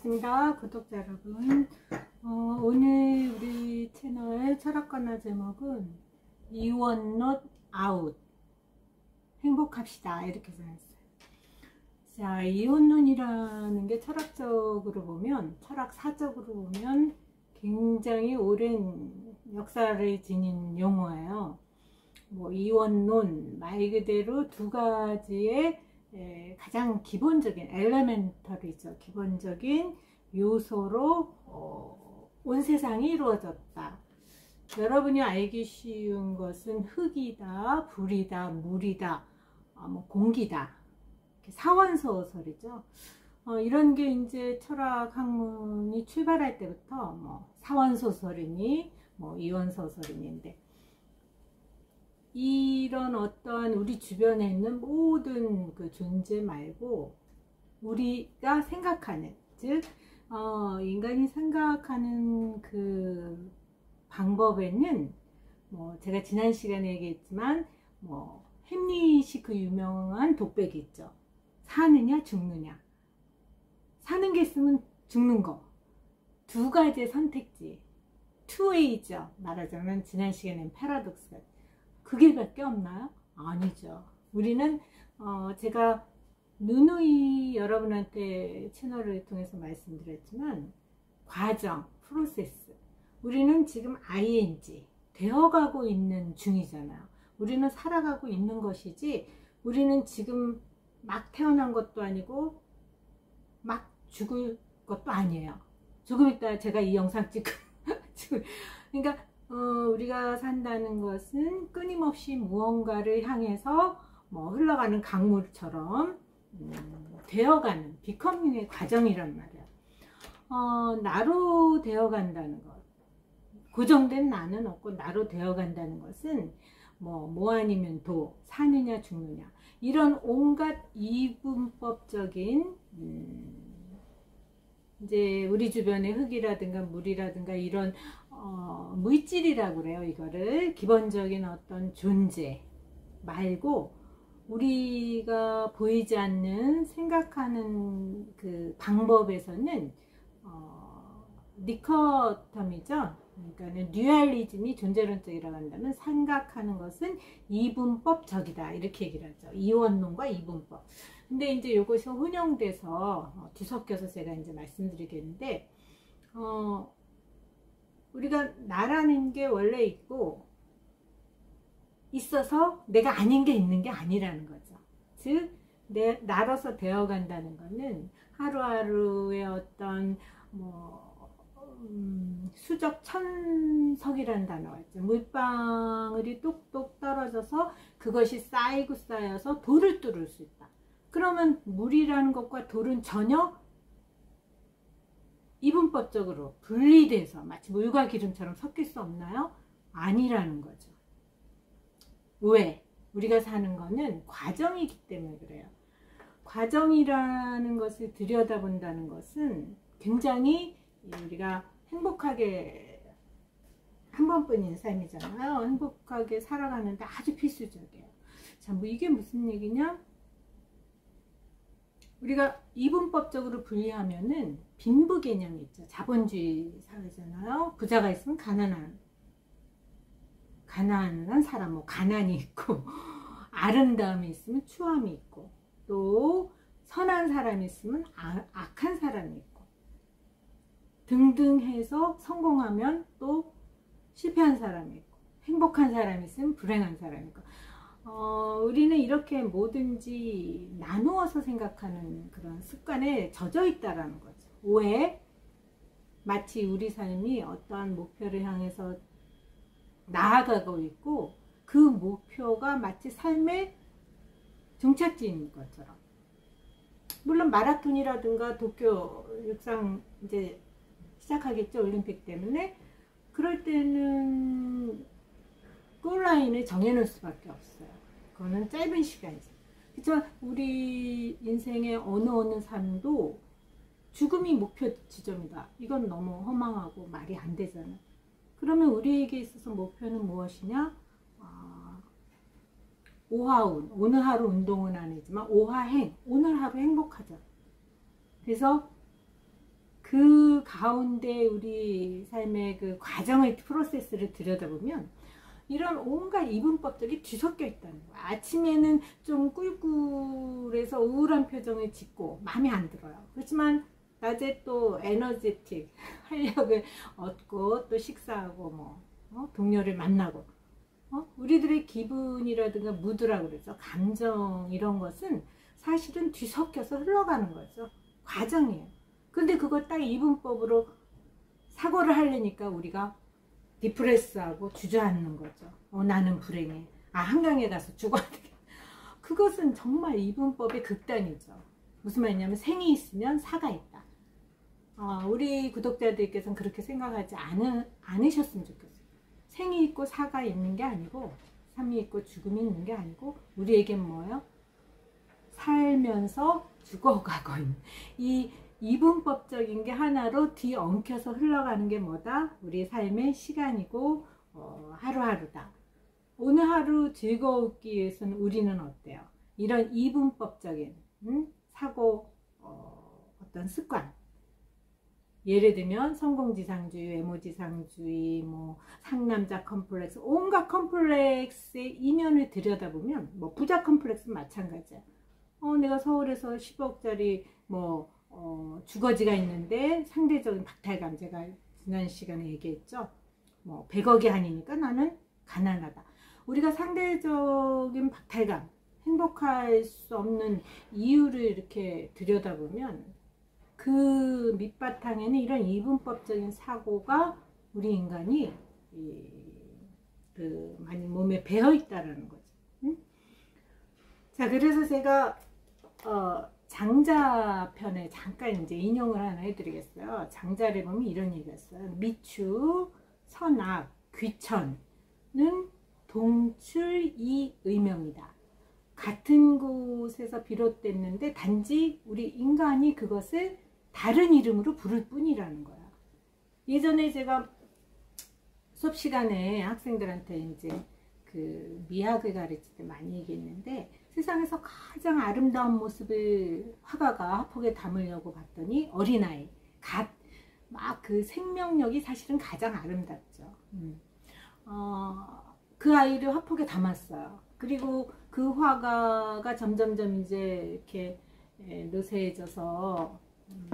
반갑습니다. 구독자 여러분. 오늘 우리 채널 철학관나 제목은 이원넛 아웃 행복합시다 이렇게 정했어요. 자, 이원론이라는 게 철학적으로 보면, 철학사적으로 보면 굉장히 오랜 역사를 지닌 용어예요. 뭐 이원론 말 그대로 두 가지의 가장 기본적인 엘레멘터리죠. 기본적인 요소로 온 세상이 이루어졌다. 여러분이 알기 쉬운 것은 흙이다, 불이다, 물이다, 공기다. 사원소설이죠. 이런 게 이제 철학 학문이 출발할 때부터 사원소설이니 이원소설이니인데, 이런 어떠한 우리 주변에 있는 모든 그 존재 말고 우리가 생각하는, 즉 인간이 생각하는 그 방법에는 제가 지난 시간에 얘기했지만 햄릿이 그 유명한 독백이 있죠. 사느냐 죽느냐. 사는 게 있으면 죽는 거. 두 가지의 선택지. 투웨이죠. 말하자면 지난 시간에는 패러독스. 그 길밖에 없나요? 아니죠. 우리는 제가 누누이 여러분한테 채널을 통해서 말씀드렸지만 과정, 프로세스. 우리는 지금 ing, 되어가고 있는 중이잖아요. 우리는 살아가고 있는 것이지, 우리는 지금 막 태어난 것도 아니고 막 죽을 것도 아니에요. 조금 이따 제가 이 영상 찍고 그러니까 우리가 산다는 것은 끊임없이 무언가를 향해서 흘러가는 강물처럼 되어가는 비커밍의 과정이란 말이에요. 나로 되어간다는 것, 고정된 나는 없고 나로 되어간다는 것은 뭐 아니면 도, 사느냐 죽느냐, 이런 온갖 이분법적인 이제 우리 주변의 흙이라든가 물이라든가 이런 물질이라고 그래요. 이거를 기본적인 어떤 존재 말고 우리가 보이지 않는 생각하는 그 방법에서는 디커터미죠. 그러니까 듀얼리즘이 존재론적이라고 한다면 생각하는 것은 이분법적이다 이렇게 얘기를 하죠. 이원론과 이분법. 근데 이제 이것이 혼용돼서 뒤섞여서 제가 이제 말씀드리겠는데, 우리가 나라는 게 원래 있고 있어서 내가 아닌 게 있는 게 아니라는 거죠. 즉 나로서 되어간다는 거는 하루하루의 어떤 수적 천석이라는 단어가 있죠. 물방울이 똑똑 떨어져서 그것이 쌓이고 쌓여서 돌을 뚫을 수 있다. 그러면 물이라는 것과 돌은 전혀 이분법적으로 분리돼서 마치 물과 기름처럼 섞일 수 없나요? 아니라는 거죠. 왜? 우리가 사는 거는 과정이기 때문에 그래요. 과정이라는 것을 들여다본다는 것은 굉장히 우리가 행복하게 한 번뿐인 삶이잖아요. 행복하게 살아가는데 아주 필수적이에요. 자, 이게 무슨 얘기냐? 우리가 이분법적으로 분리하면은 빈부 개념이 있죠. 자본주의 사회잖아요. 부자가 있으면 가난한 사람, 가난이 있고, 아름다움이 있으면 추함이 있고, 또 선한 사람이 있으면 악한 사람이 있고, 등등 해서 성공하면 또 실패한 사람이 있고, 행복한 사람이 있으면 불행한 사람이 있고, 우리는 이렇게 뭐든지 나누어서 생각하는 그런 습관에 젖어 있다라는 거죠. 왜? 마치 우리 삶이 어떠한 목표를 향해서 나아가고 있고 그 목표가 마치 삶의 종착지인 것처럼. 물론 마라톤이라든가 도쿄 육상 이제 시작하겠죠. 올림픽 때문에. 그럴 때는 골라인을 정해놓을 수밖에 없어요. 그거는 짧은 시간이죠. 그렇지만 우리 인생의 어느 삶도 죽음이 목표 지점이다. 이건 너무 허망하고 말이 안 되잖아요. 그러면 우리에게 있어서 목표는 무엇이냐? 오하운, 오늘 하루 운동은 아니지만 오하행, 오늘 하루 행복하자. 그래서 그 가운데 우리 삶의 그 과정의 프로세스를 들여다보면 이런 온갖 이분법들이 뒤섞여 있다는 거야. 아침에는 좀 꿀꿀해서 우울한 표정을 짓고 마음에 안 들어요. 그렇지만 낮에 또 에너제틱 활력을 얻고 또 식사하고 뭐 동료를 만나고 우리들의 기분이라든가 무드라고 그러죠. 감정 이런 것은 사실은 뒤섞여서 흘러가는 거죠. 과정이에요. 근데 그걸 딱 이분법으로 사고를 하려니까 우리가 디프레스하고 주저앉는 거죠. 나는 불행해. 한강에 가서 죽어야 되겠다. 그것은 정말 이분법의 극단이죠. 무슨 말이냐면 생이 있으면 사가 있다. 우리 구독자들께서는 그렇게 생각하지 않으셨으면 좋겠어요. 생이 있고 사가 있는 게 아니고 삶이 있고 죽음이 있는 게 아니고 우리에겐 뭐예요? 살면서 죽어가고 있는 이 이분법적인 게 하나로 뒤엉켜서 흘러가는 게 뭐다? 우리 삶의 시간이고 하루하루다. 오늘 하루 즐거우기 위해서는 우리는 어때요? 이런 이분법적인 사고 어떤 습관, 예를 들면 성공지상주의, 외모지상주의, 뭐 상남자 컴플렉스, 온갖 컴플렉스의 이면을 들여다보면 뭐 부자 컴플렉스는 마찬가지야. 내가 서울에서 10억짜리 뭐 주거지가 있는데 상대적인 박탈감, 제가 지난 시간에 얘기했죠. 뭐 100억이 아니니까 나는 가난하다. 우리가 상대적인 박탈감, 행복할 수 없는 이유를 이렇게 들여다보면 그 밑바탕에는 이런 이분법적인 사고가 우리 인간이 많이 몸에 배어 있다라는 거죠. 응? 자, 그래서 제가 장자편에 잠깐 이제 인용을 하나 해드리겠어요. 장자를 보면 이런 얘기가 있어요. 미추, 선악, 귀천은 동출이의명이다. 같은 곳에서 비롯됐는데 단지 우리 인간이 그것을 다른 이름으로 부를 뿐이라는 거야. 예전에 제가 수업 시간에 학생들한테 이제 그 미학을 가르칠 때 많이 얘기했는데, 세상에서 가장 아름다운 모습을 화가가 화폭에 담으려고 봤더니 어린아이, 막 그 생명력이 사실은 가장 아름답죠. 그 아이를 화폭에 담았어요. 그리고 그 화가가 점점점 이제 이렇게 노쇠해져서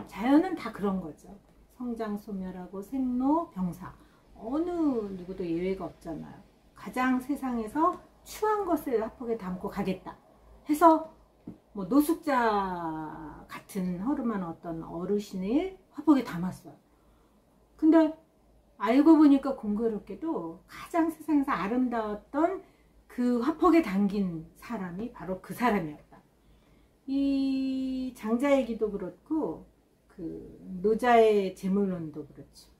자연은 다 그런 거죠. 성장 소멸하고 생로 병사, 어느 누구도 예외가 없잖아요. 가장 세상에서 추한 것을 화폭에 담고 가겠다 해서 뭐 노숙자 같은 허름한 어떤 어르신을 화폭에 담았어요. 근데 알고 보니까 공교롭게도 가장 세상에서 아름다웠던 그 화폭에 담긴 사람이 바로 그 사람이었다. 이 장자얘기도 그렇고 그 노자의 재물론도 그렇죠.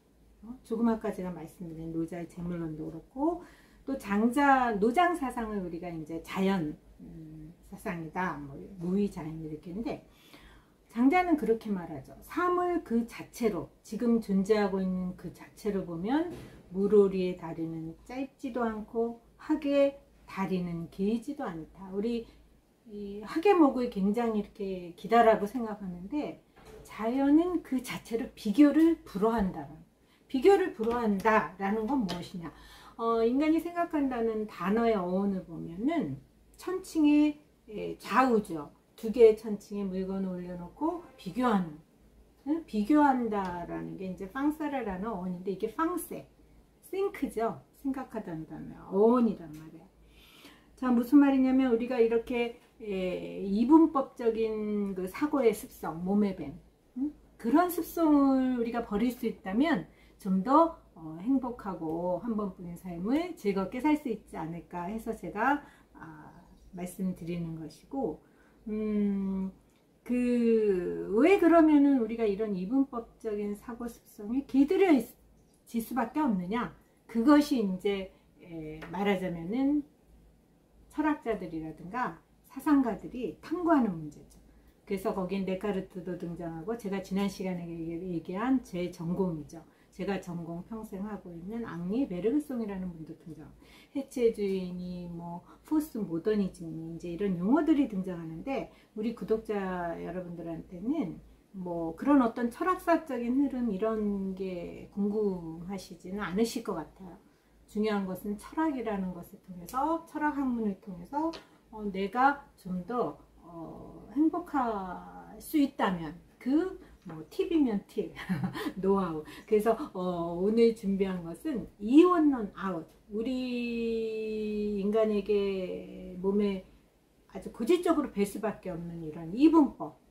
조금 아까 제가 말씀드린 노자의 재물론도 그렇고, 또 노장 사상을 우리가 이제 자연 사상이다, 뭐 무의자연 이렇게 했는데, 장자는 그렇게 말하죠. 삶을 그 자체로, 지금 존재하고 있는 그 자체로 보면 물오리의 다리는 짧지도 않고 학의 다리는 길지도 않다. 우리 이 학의 목을 굉장히 이렇게 기다라고 생각하는데, 자연은 그 자체로 비교를 불허한다라는 건 무엇이냐? 인간이 생각한다는 단어의 어원을 보면은 천칭의 좌우죠. 두 개의 천칭에 물건을 올려놓고 비교하는, 비교한다라는 게 이제 팡사라라는 어원인데, 이게 팡세, 싱크죠. 생각하다는 단어예요. 어원이란 말이에요. 자, 무슨 말이냐면 우리가 이렇게 이분법적인 그 사고의 습성, 몸의 뱀, 그런 습성을 우리가 버릴 수 있다면 좀 더 행복하고 한 번뿐인 삶을 즐겁게 살 수 있지 않을까 해서 제가 말씀드리는 것이고, 왜 그러면은 우리가 이런 이분법적인 사고 습성에 길들여질 수밖에 없느냐? 그것이 이제 말하자면은 철학자들이라든가 사상가들이 탐구하는 문제죠. 그래서 거긴 데카르트도 등장하고, 제가 지난 시간에 얘기한 제 전공이죠. 제가 전공 평생 하고 있는 앙리 베르그송이라는 분도 등장합니다. 해체주의니 뭐 포스트 모더니즘이 이제 이런 용어들이 등장하는데, 우리 구독자 여러분들한테는 뭐 그런 어떤 철학사적인 흐름 이런 게 궁금하시지는 않으실 것 같아요. 중요한 것은 철학이라는 것을 통해서, 철학 학문을 통해서 내가 좀 더 행복할 수 있다면 그 뭐 팁이면 팁, 노하우. 그래서 오늘 준비한 것은 이원론 아웃. 우리 인간에게 몸에 아주 고질적으로 뵐 수밖에 없는 이런 이분법.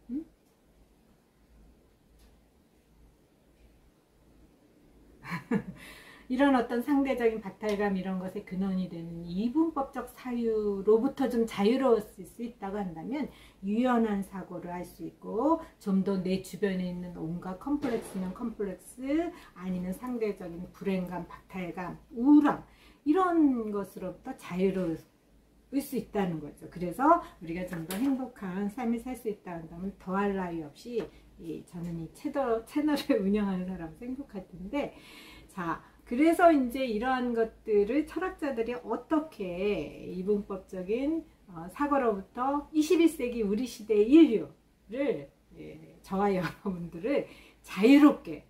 이런 어떤 상대적인 박탈감 이런 것에 근원이 되는 이분법적 사유로부터 좀 자유로웠을 수 있다고 한다면 유연한 사고를 할 수 있고 좀 더 내 주변에 있는 온갖 컴플렉스면 컴플렉스 아니면 상대적인 불행감, 박탈감, 우울함 이런 것으로부터 자유로울 수 있다는 거죠. 그래서 우리가 좀 더 행복한 삶을 살 수 있다 한다면 더할 나위 없이 저는 이 채널을 운영하는 사람은 행복할 텐데 자 그래서 이제 이러한 것들을 철학자들이 어떻게 이분법적인 사고로부터 21세기 우리 시대의 인류를 저와 여러분들을 자유롭게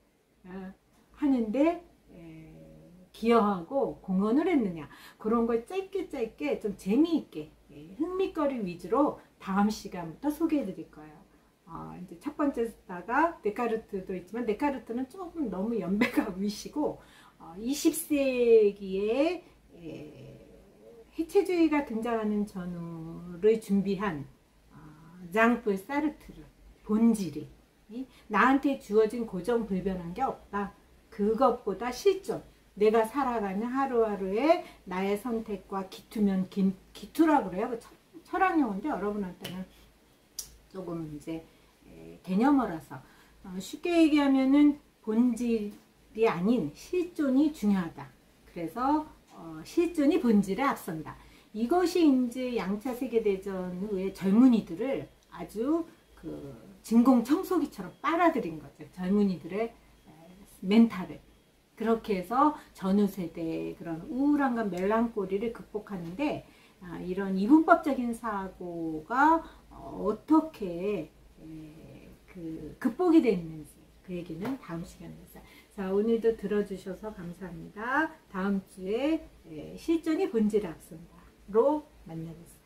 하는데 기여하고 공헌을 했느냐 그런 걸 짧게 좀 재미있게 흥미거리 위주로 다음 시간부터 소개해 드릴 거예요. 이제 첫 번째다가 데카르트도 있지만 데카르트는 조금 너무 연배가 위시고 20세기에 해체주의가 등장하는 전후를 준비한 장폴 사르트르 본질이 나한테 주어진 고정불변한 게 없다. 그것보다 실존 내가 살아가는 하루하루의 나의 선택과 기투면 기투라고 그래요. 철학 용어인데 여러분한테는 조금 이제 개념어라서 쉽게 얘기하면은 본질이 아닌 실존이 중요하다. 그래서 실존이 본질에 앞선다. 이것이 이제 양차 세계대전 후에 젊은이들을 아주 그 진공청소기처럼 빨아들인 거죠. 젊은이들의 멘탈을. 그렇게 해서 전후 세대의 그런 우울함과 멜랑콜리를 극복하는데 이런 이분법적인 사고가 어떻게 극복이 됐는지 그 얘기는 다음 시간에서. 자 오늘도 들어주셔서 감사합니다. 다음 주에 실존이 본질에 앞선다로 만나겠습니다.